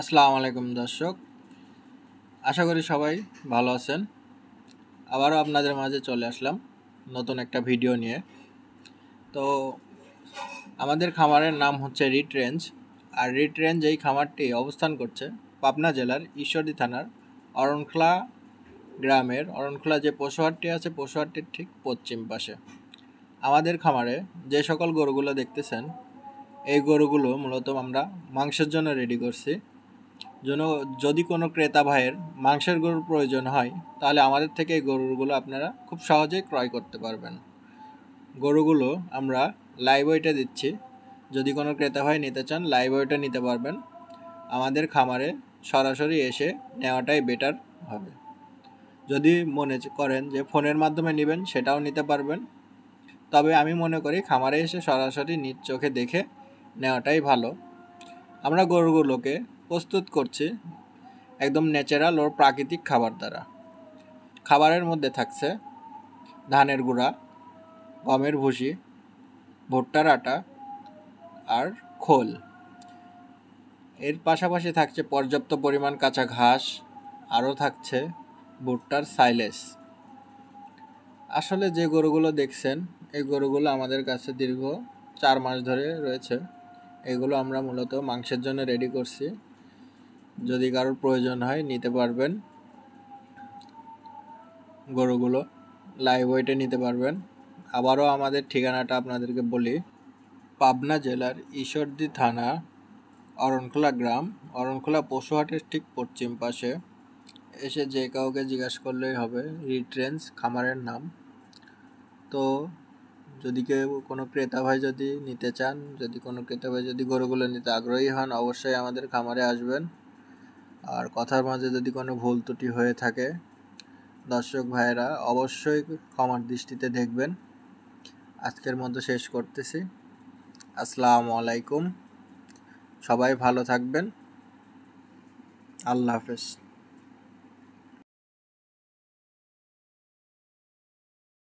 আসসালামু আলাইকুম দর্শক, আশা করি সবাই ভালো আছেন। আবারও আপনাদের মাঝে চলে আসলাম নতুন একটা ভিডিও নিয়ে। তো আমাদের খামারের নাম হচ্ছে রিট রেঞ্জ। আর রিট রেঞ্জ এই খামারটি অবস্থান করছে পাবনা জেলার ঈশ্বরদী থানার অরণখোলা গ্রামের অরণখোলা যে পশুহাটটি আছে, পশুহাটটির ঠিক পশ্চিম পাশে। আমাদের খামারে যে সকল গরুগুলো দেখতেছেন, এই গরুগুলো মূলত আমরা মাংসের জন্য রেডি করছি। যদি কোনো ক্রেতা ভাইয়ের মাংসের গরুর প্রয়োজন হয়, তাহলে আমাদের থেকে এই গরুগুলো আপনারা খুব সহজেই ক্রয় করতে পারবেন। গরুগুলো আমরা লাইভ ওয়েটে দিচ্ছি। যদি কোনো ক্রেতা ভাই নিতে চান, লাইভ ওয়েটে নিতে পারবেন। আমাদের খামারে সরাসরি এসে নেওয়াটাই বেটার হবে। যদি মনে করেন যে ফোনের মাধ্যমে নেবেন, সেটাও নিতে পারবেন। তবে আমি মনে করি খামারে এসে সরাসরি নিজ চোখে দেখে নেওয়াটাই ভালো। আমরা গরুগুলোকে প্রস্তুত করছি একদম ন্যাচারাল ও প্রাকৃতিক খাবার দ্বারা। খাবারের মধ্যে থাকছে ধানের গুঁড়া, গমের ভুসি, ভুট্টার আটা আর খোল। এর পাশাপাশি থাকছে পর্যাপ্ত পরিমাণ কাঁচা ঘাস, আরও থাকছে ভুট্টার সাইলেজ। আসলে যে গরুগুলো দেখছেন, এই গরুগুলো আমাদের কাছে দীর্ঘ 4 মাস ধরে রয়েছে। এগুলো আমরা মূলত মাংসের জন্য রেডি করছি। যদি কারোর প্রয়োজন হয় নিতে পারবেন। গরুগুলো লাইভ ওয়েটে নিতে পারবেন। আবারও আমাদের ঠিকানাটা আপনাদেরকে বলি, পাবনা জেলার ঈশ্বরদী থানা অরণখোলা গ্রাম, অরণখোলা পশুহাটের ঠিক পশ্চিম পাশে। এসে যে কাউকে জিজ্ঞাসা করলেই হবে রিট রেঞ্জ খামারের নাম। তো যদি কোনো ক্রেতা ভাই যদি নিতে চান, কোনো ক্রেতা ভাই যদি গরুগুলো নিতে আগ্রহী হন, অবশ্যই আমাদের খামারে আসবেন। আর কথার মাঝে যদি কোনো ভুল ত্রুটি হয়ে থাকে, দর্শক ভাইয়েরা অবশ্যই ক্ষমার দৃষ্টিতে দেখবেন। আজকের মতো শেষ করতেছি। আসসালামু আলাইকুম। সবাই ভালো থাকবেন। আল্লাহ হাফেজ।